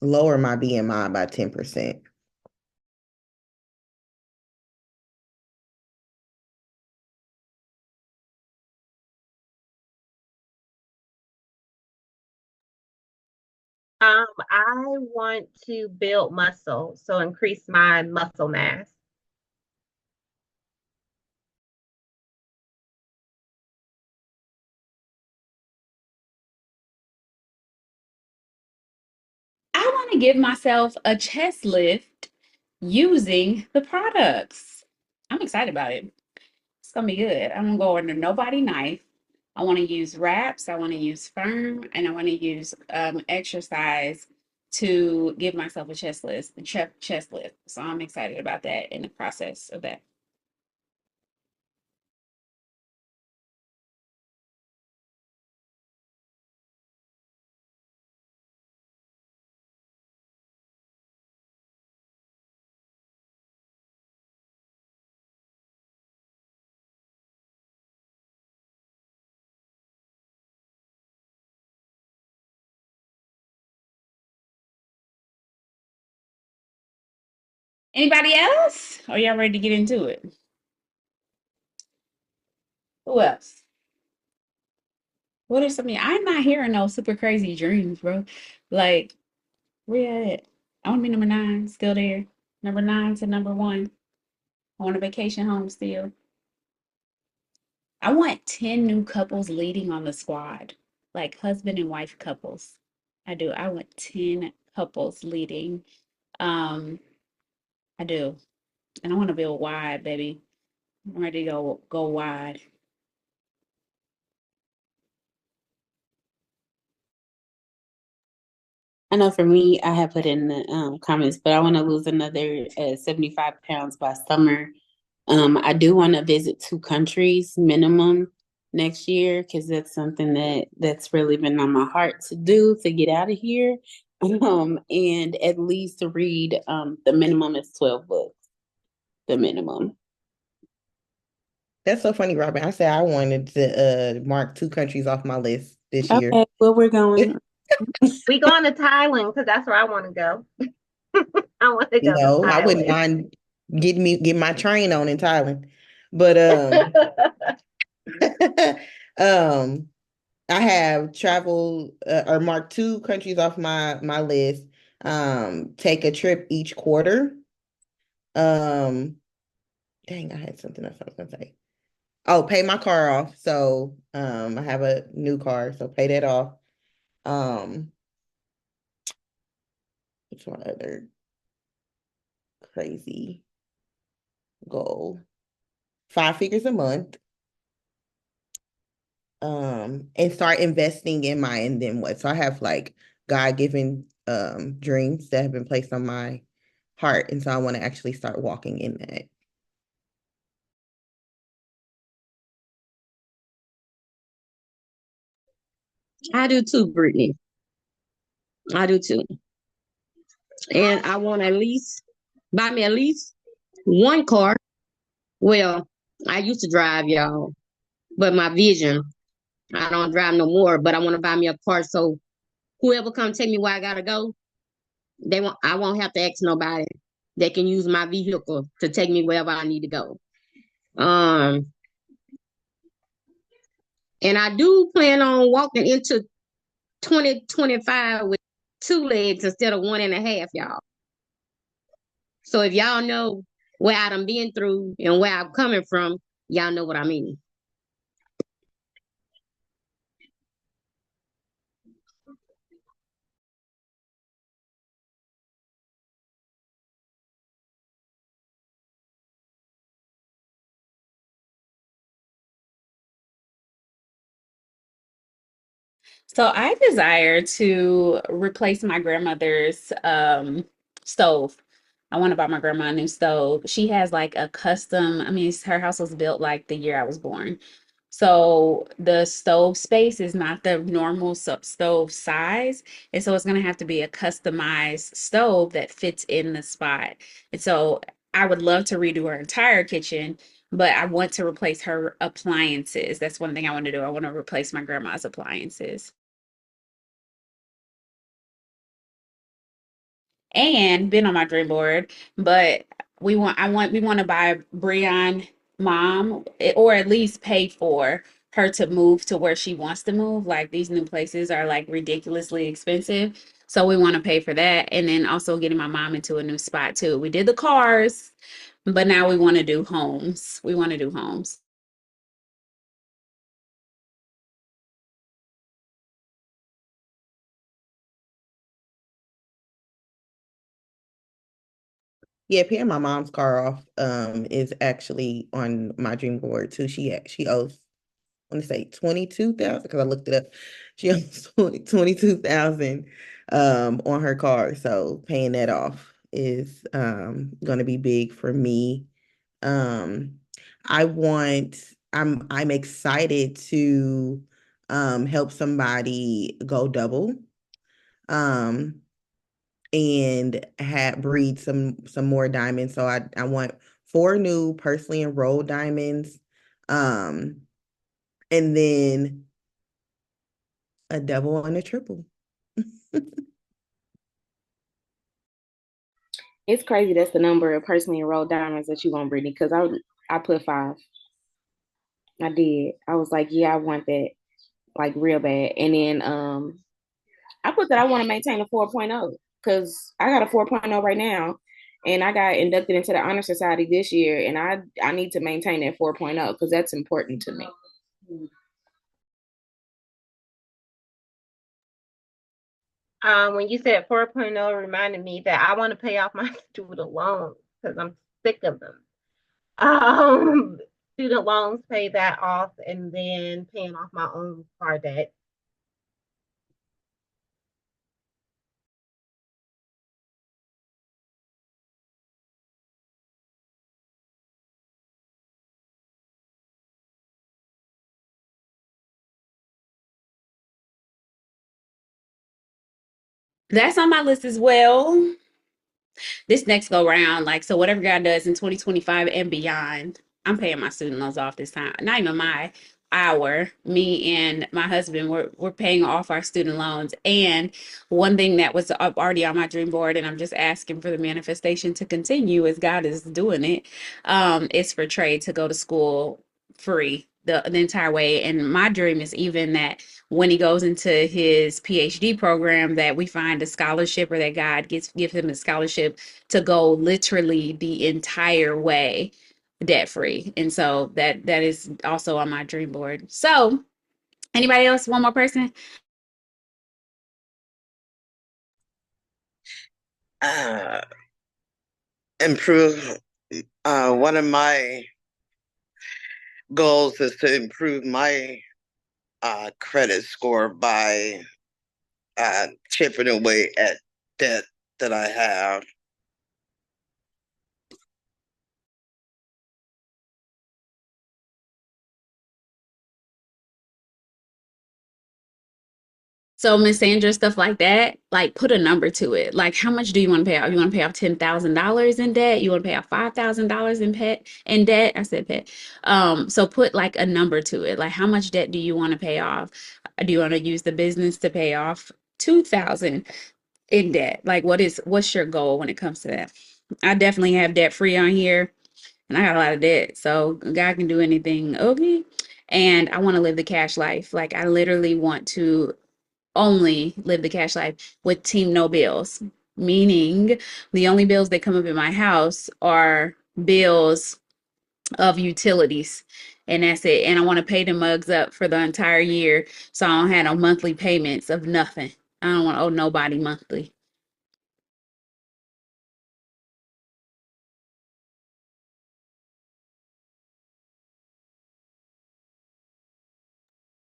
lower my BMI by 10%. I want to build muscle, so increase my muscle mass. I want to give myself a chest lift using the products. I'm excited about it. It's gonna be good. I'm gonna go under Nobody Knife. I want to use wraps. I want to use firm, and I want to use exercise to give myself a chest lift. So I'm excited about that in the process of that. Anybody else? Are y'all ready to get into it? Who else? What are some of I'm not hearing no super crazy dreams, bro. Like, where you at? I want to be number 9, still there. Number 9 to number 1. I want a vacation home still. I want 10 new couples leading on the squad, like husband and wife couples. I do. I want 10 couples leading. Um, I do. And I want to build wide, baby. I'm ready to go wide. I know for me, I have put in the comments, but I want to lose another 75 pounds by summer. I do want to visit 2 countries minimum next year because that's something that's really been on my heart to do to get out of here. And at least to read the minimum is 12 books. The minimum. That's so funny, Robin. I said I wanted to mark 2 countries off my list this year. Okay, well, we're going. We going to Thailand because that's where I want to go. I want to go to No, I wouldn't Thailand. mind getting my train on in Thailand. But I have traveled or marked 2 countries off my list. Take a trip each quarter. Dang, I had something else I was gonna say. Oh, pay my car off. So I have a new car, so pay that off. What's one other crazy goal? 5 figures a month. And start investing in my and then what. So I have like God-given dreams that have been placed on my heart. And so I want to actually start walking in that. I do too, Brittany. I do too. And I want to at least buy me at least 1 car. Well, I used to drive, y'all, but my vision, I don't drive no more, but I want to buy me a car so whoever come tell me where I gotta go, I won't have to ask nobody. They can use my vehicle to take me wherever I need to go. Um, and I do plan on walking into 2025 with 2 legs instead of 1.5, y'all. So if y'all know where I done been through and where I'm coming from, y'all know what I mean. So I desire to replace my grandmother's stove. I want to buy my grandma a new stove. She has like a custom, I mean, her house was built like the year I was born. So the stove space is not the normal stove size. And so it's going to have to be a customized stove that fits in the spot. And so I would love to redo her entire kitchen, but I want to replace her appliances. That's one thing I want to do. I want to replace my grandma's appliances. And been on my dream board, but we want to buy Breon mom, or at least pay for her to move to where she wants to move. Like these new places are like ridiculously expensive. So we want to pay for that. And then also getting my mom into a new spot too. We did the cars, but now we want to do homes. We want to do homes. Yeah, paying my mom's car off is actually on my dream board too. She owes, I want to say 22,000 because I looked it up. She owes 22,000 on her car. So paying that off is gonna be big for me. Um I'm excited to help somebody go double. Um and breed some more diamonds. So I want 4 new personally enrolled diamonds, and then a double and a triple. It's crazy. That's the number of personally enrolled diamonds that you want, Brittany, because I put 5. I did. I was like, yeah, I want that like real bad. And then I put that I want to maintain a 4.0 because I got a 4.0 right now. And I got inducted into the Honor Society this year, and I need to maintain that 4.0 because that's important to me. When you said 4.0, reminded me that I want to pay off my student loans because I'm sick of them. Student loans, pay that off, and then paying off my own car debt. That's on my list as well. This next go round, like, so whatever God does in 2025 and beyond, I'm paying my student loans off this time. Not even me and my husband, we're paying off our student loans. And one thing that was already on my dream board, and I'm just asking for the manifestation to continue as God is doing it, is for Trey to go to school free the entire way. And my dream is even that when he goes into his PhD program, that we find a scholarship, or that God gives him a scholarship to go literally the entire way debt free. And so that is also on my dream board. So anybody else? One more person? Improve. One of my goals is to improve my credit score by chipping away at debt that I have. So Miss Sandra, stuff like that, like put a number to it. Like, how much do you want to pay off? You want to pay off $10,000 in debt? You want to pay off $5,000 in debt? I said pet. So put like a number to it. Like, how much debt do you want to pay off? Do you want to use the business to pay off 2,000 in debt? Like, what's your goal when it comes to that? I definitely have debt free on here, and I got a lot of debt. So God can do anything. Okay. And I want to live the cash life. Like, I literally want to only live the cash life with team no bills, meaning the only bills that come up in my house are bills of utilities, and that's it. And I want to pay the mugs up for the entire year, so I don't have no monthly payments of nothing. I don't want to owe nobody monthly.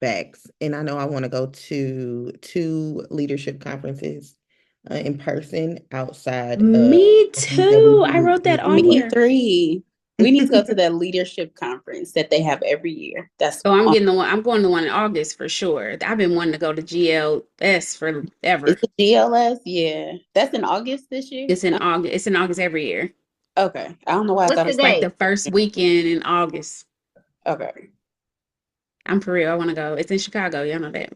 Facts. And I know I want to go to 2 leadership conferences in person outside of Me the things that we too. I do wrote that on Me here. 3. We need to go to that leadership conference that they have every year. That's So I'm going to the one in August for sure. I've been wanting to go to GLS forever. Is it GLS? Yeah. That's in August this year? It's in August. It's in August every year. Okay. I don't know why I thought What's it the was Like date? the first weekend in August. okay. I'm for real. I want to go. It's in Chicago. Y'all know that.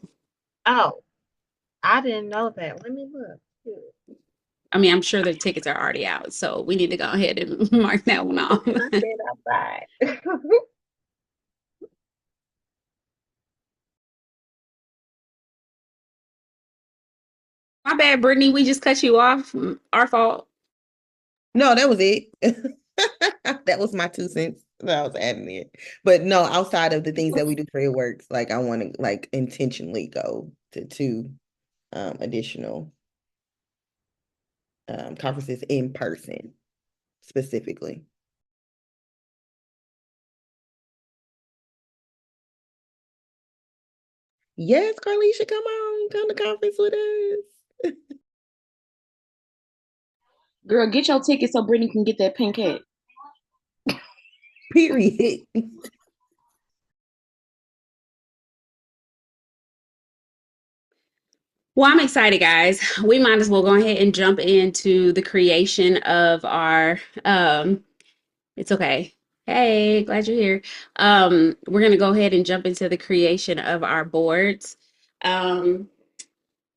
Oh, I didn't know that. Let me look. I mean, I'm sure the tickets are already out, so we need to go ahead and mark that one off. I said outside. My bad, Brittany. We just cut you off. Our fault. No, that was it. That was my 2 cents that I was adding in. But no, outside of the things that we do for It Works, like I want to like intentionally go to 2 additional conferences in person specifically. Yes, Carlisha, come to conference with us. Girl, get your ticket so Brittany can get that pink hat. Period. Well, I'm excited, guys. We might as well go ahead and jump into the creation of our it's okay. Hey, glad you're here. We're gonna go ahead and jump into the creation of our boards. Um,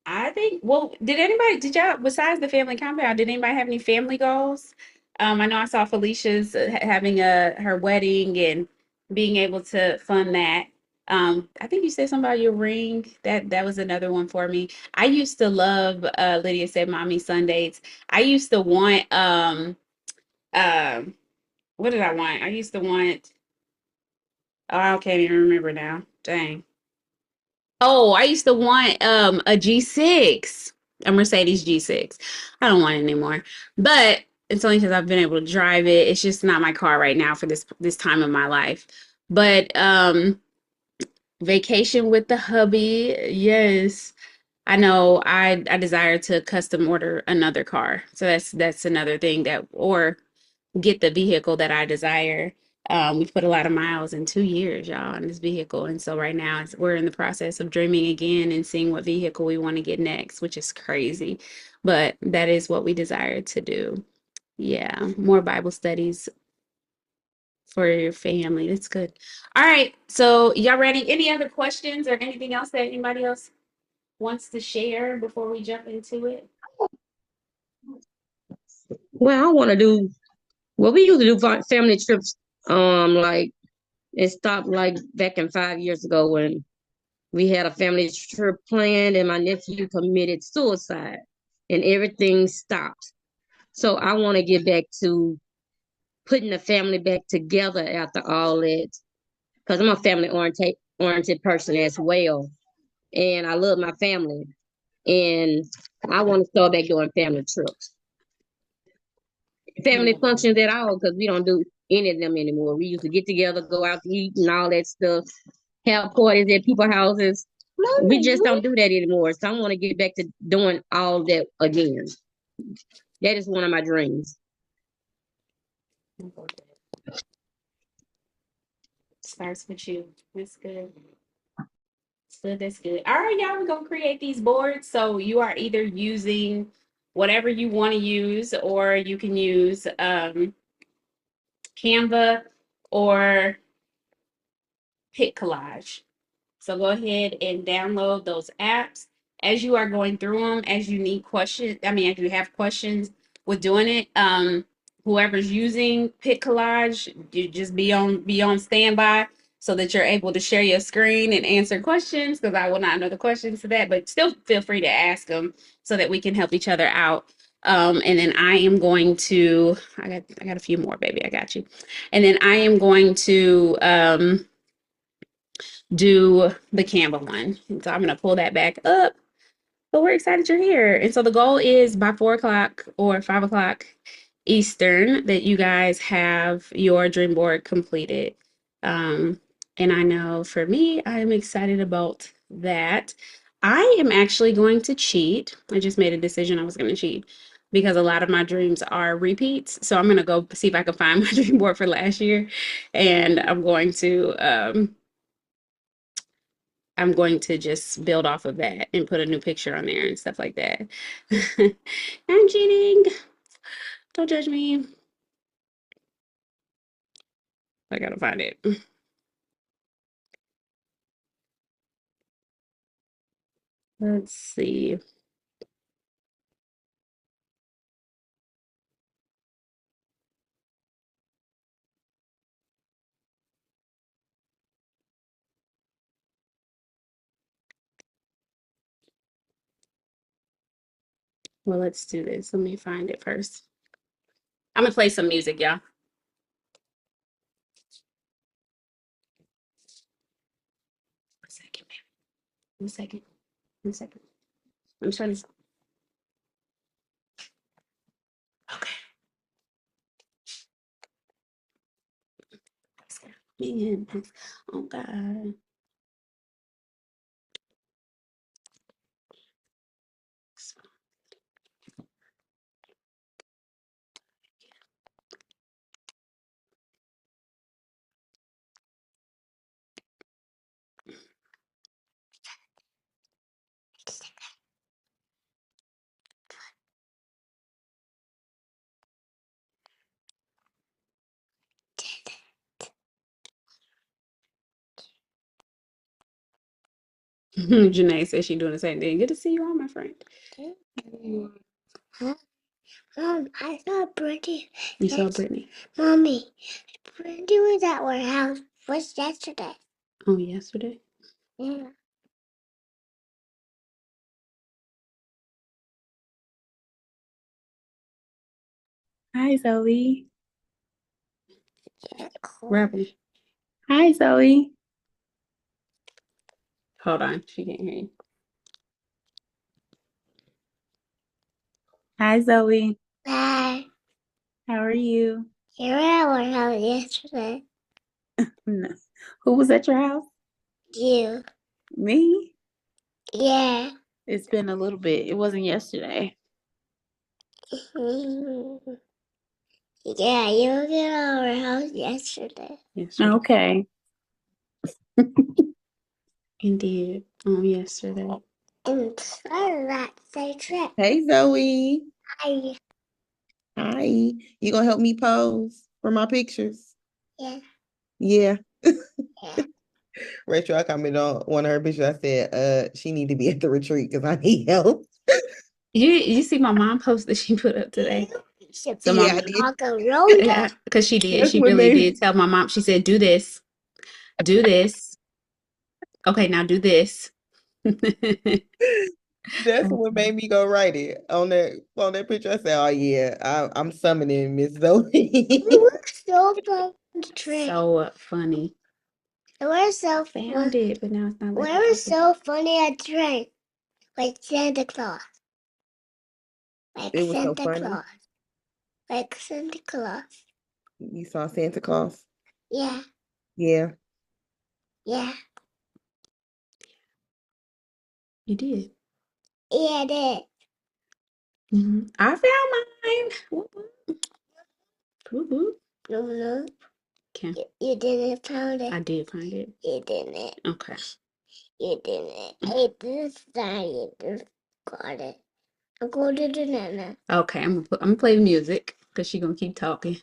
I think, well, did y'all, besides the family compound, did anybody have any family goals? I know I saw Felicia's having her wedding and being able to fund that. I think you said something about your ring. That was another one for me. I used to love, Lydia said, mommy Sundays. I used to want, um, what did I want? I used to want, oh, I can't even remember now. Dang. Oh, I used to want a G6, a Mercedes G6. I don't want it anymore. But it's only because I've been able to drive it. It's just not my car right now for this time of my life. But vacation with the hubby, yes. I know I desire to custom order another car. So that's another thing that, or get the vehicle that I desire. We've put a lot of miles in 2 years, y'all, on this vehicle. And so right now we're in the process of dreaming again and seeing what vehicle we want to get next, which is crazy. But that is what we desire to do. Yeah, more Bible studies for your family. That's good. All right. So y'all ready? Any other questions or anything else that anybody else wants to share before we jump into it? Well, I want to do well. We used to do family trips, like it stopped like back in 5 years ago when we had a family trip planned and my nephew committed suicide and everything stopped. So I want to get back to putting the family back together after all that because I'm a family oriented person as well, and I love my family, and I want to start back doing family trips, family functions at all because we don't do any of them anymore. We used to get together, go out to eat, and all that stuff, have parties at people's houses. We just don't do that anymore. So I want to get back to doing all that again. That is one of my dreams. Starts with you. That's good. That's good. That's good. All right, y'all, we're gonna create these boards. So you are either using whatever you want to use, or you can use Canva or Pick Collage. So go ahead and download those apps. As you are going through them, as you need questions, as you have questions with doing it, whoever's using Pick Collage, you just be on standby so that you're able to share your screen and answer questions, because I will not know the questions to that, but still feel free to ask them so that we can help each other out. And then I am going to, I got a few more, baby. I got you. And then I am going to do the Canva one. And so I'm going to pull that back up. But we're excited you're here. And so the goal is by 4 o'clock or 5 o'clock Eastern that you guys have your dream board completed. And I know for me, I am excited about that. I am actually going to cheat. I just made a decision I was going to cheat because a lot of my dreams are repeats. So I'm going to go see if I can find my dream board for last year. And I'm going to just build off of that and put a new picture on there and stuff like that. I'm cheating. Don't judge me. I gotta find it. Let's see. Well, let's do this. Let me find it first. I'm gonna play some music, y'all. 1 second, baby. 1 second. 1 second. I'm trying to. Okay. Man, oh God. Janae says she's doing the same thing. Good to see you all, my friend. I saw Brittany. You saw Brittany? Mommy, Brittany was at our house. Was yesterday. Oh, yesterday? Yeah. Hi, Zoe. What happened? Hi, Zoe. Hold on. She can't hear you. Hi, Zoe. Bye. How are you? You were at our house yesterday. No. Who was at your house? You. Me? Yeah. It's been a little bit. It wasn't yesterday. Yeah, you were at our house yesterday. Okay. Indeed. Yesterday. And sorry that they trip. Hey, Zoe. Hi. Hi. You gonna help me pose for my pictures? Yeah. Yeah. Yeah. Rachel, I commented on one of her pictures. I said, she need to be at the retreat because I need help. You see my mom post that she put up today. So Yeah, mom, I did. yeah, because she did. That's She what really made did tell my mom. She said, "Do this, do this. Okay, now do this." That's what made me go write it on that picture. I said, "Oh yeah, I'm summoning Miss Zoe." It was so fun to drink. So funny. It was so Found it, but now it's not It letting was so funny I drank. Like Santa Claus. Like It was so Santa funny. Claus. Like Santa Claus. You saw Santa Claus? Yeah. Yeah. Yeah. You did. Yeah, I did. I found mine. Whoop, whoop. Whoop, whoop. No. Okay. You didn't find it. I did find it. You didn't. Okay. You didn't. I just you just got it. I go to the nana. Okay, I'm gonna play the music because she's gonna keep talking.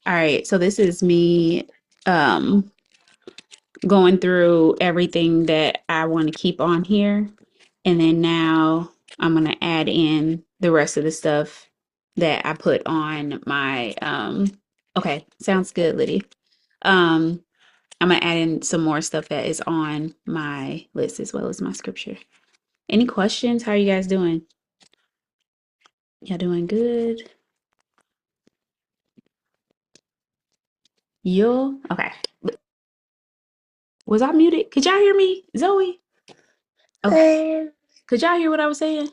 All right, so this is me going through everything that I want to keep on here. And then now I'm going to add in the rest of the stuff that I put on my okay, sounds good, Lydia. I'm going to add in some more stuff that is on my list as well as my scripture. Any questions? How are you guys doing? Y'all doing good? Yo, okay. Was I muted? Could y'all hear me? Zoe? Okay. Could y'all hear what I was saying?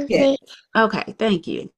Yeah. Okay, thank you.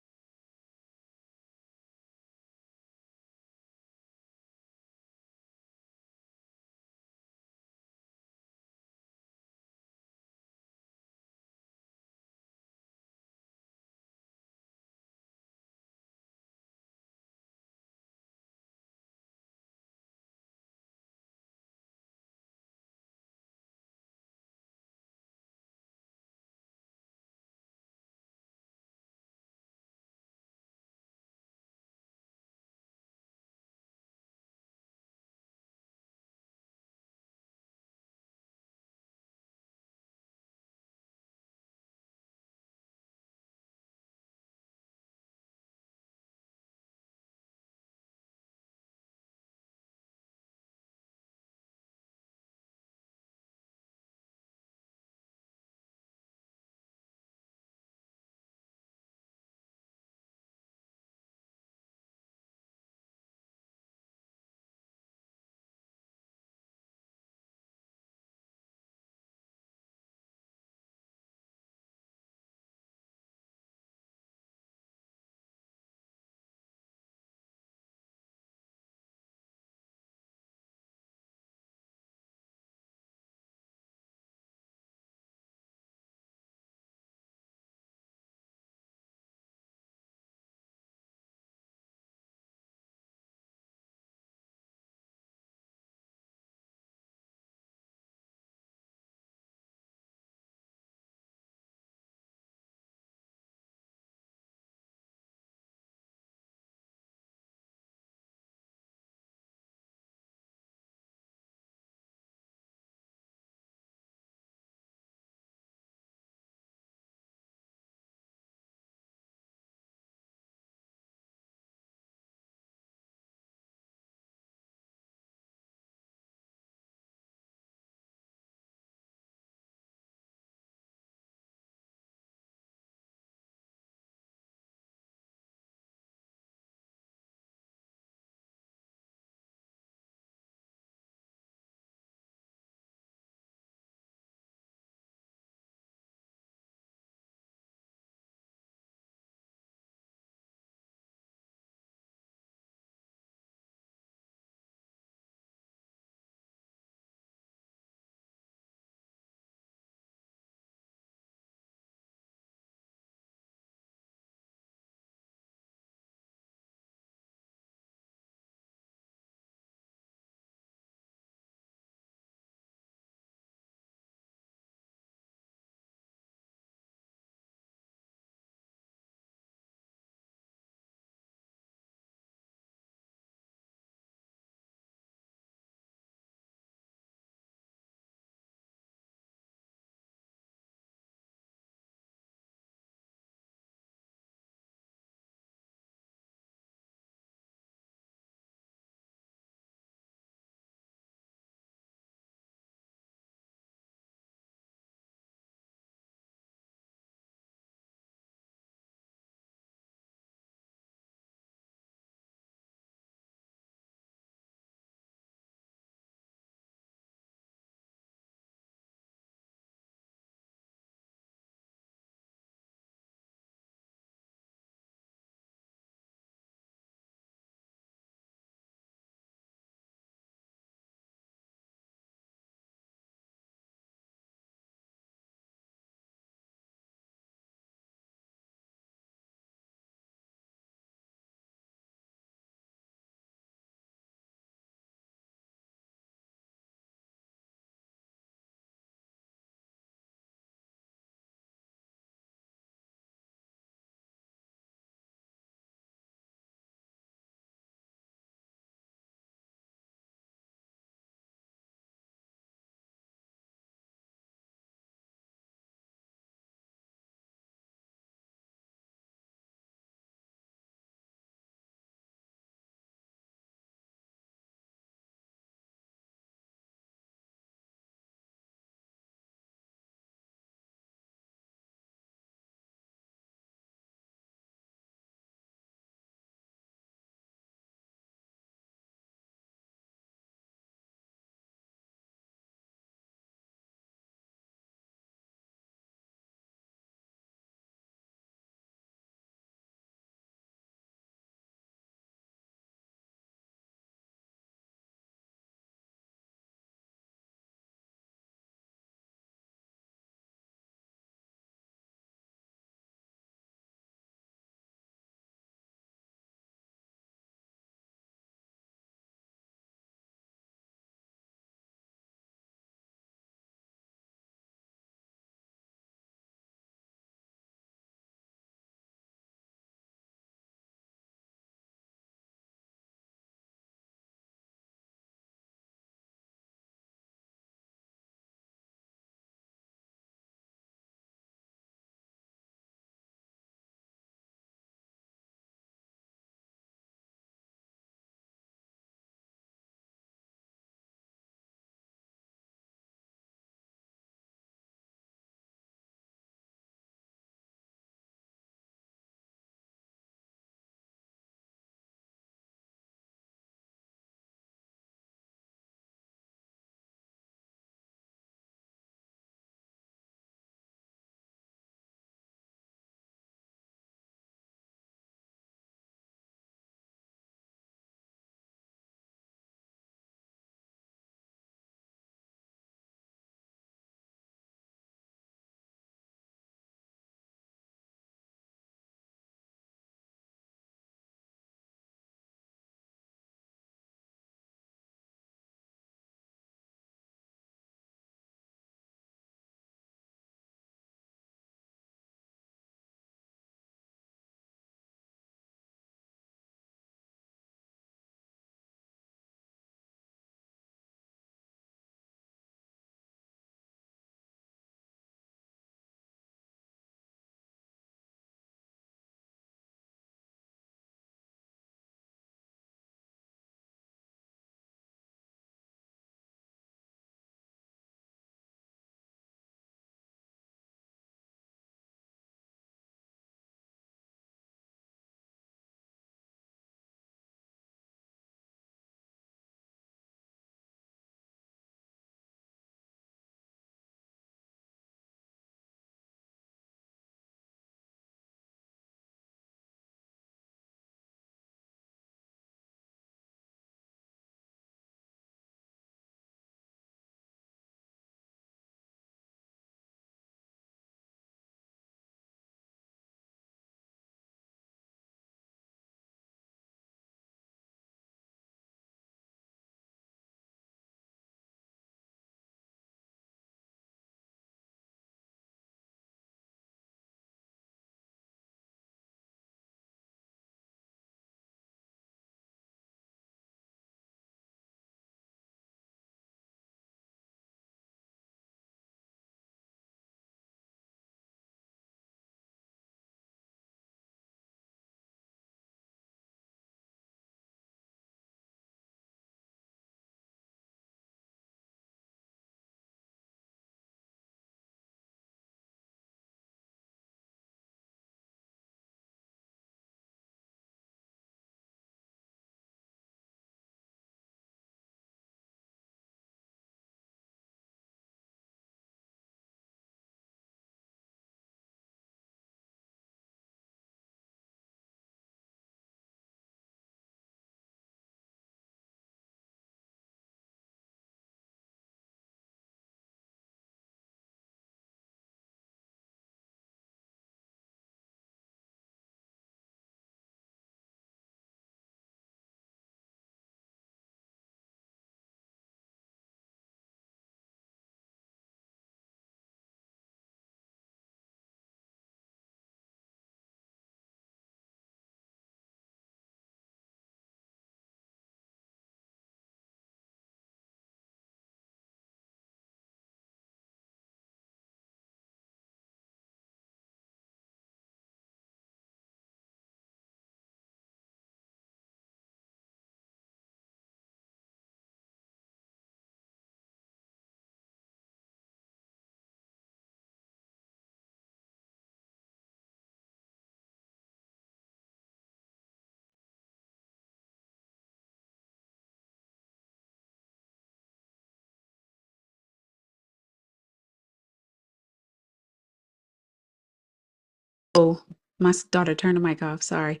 Oh, my daughter turned the mic off. Sorry.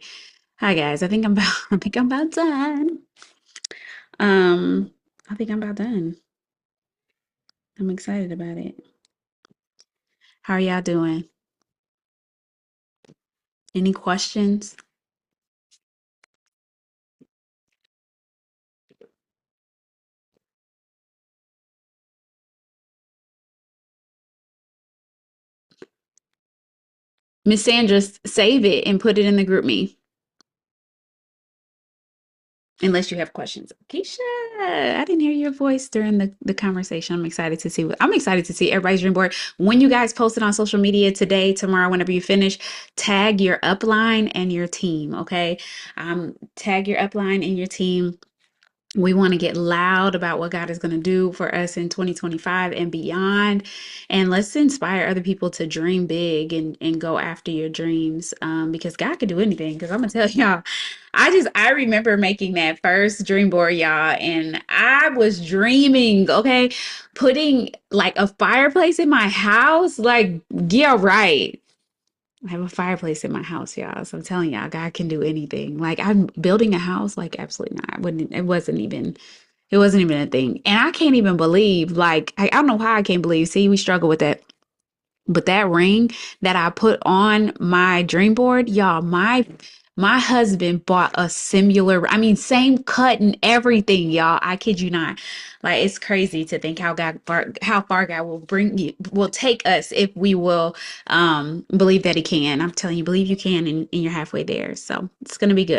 Hi guys. I think I'm about I think I'm about done. I think I'm about done. I'm excited about it. How are y'all doing? Any questions? Miss Sandra, save it and put it in the group me. Unless you have questions. Keisha, I didn't hear your voice during the conversation. I'm excited to see everybody's dream board. When you guys post it on social media today, tomorrow, whenever you finish, tag your upline and your team. Okay. Tag your upline and your team. We want to get loud about what God is going to do for us in 2025 and beyond. And let's inspire other people to dream big and go after your dreams, because God can do anything. Because I'm going to tell y'all, I remember making that first dream board, y'all, and I was dreaming, okay, putting like a fireplace in my house. Like, yeah, right. I have a fireplace in my house, y'all. So I'm telling y'all, God can do anything. Like, I'm building a house, like absolutely not. It wasn't even a thing. And I can't even believe, like, I don't know why I can't believe. See, we struggle with that. But that ring that I put on my dream board, y'all, my husband bought a similar, I mean, same cut and everything, y'all. I kid you not. Like, it's crazy to think how far God will take us if we will believe that he can. I'm telling you, believe you can, and you're halfway there. So it's gonna be good.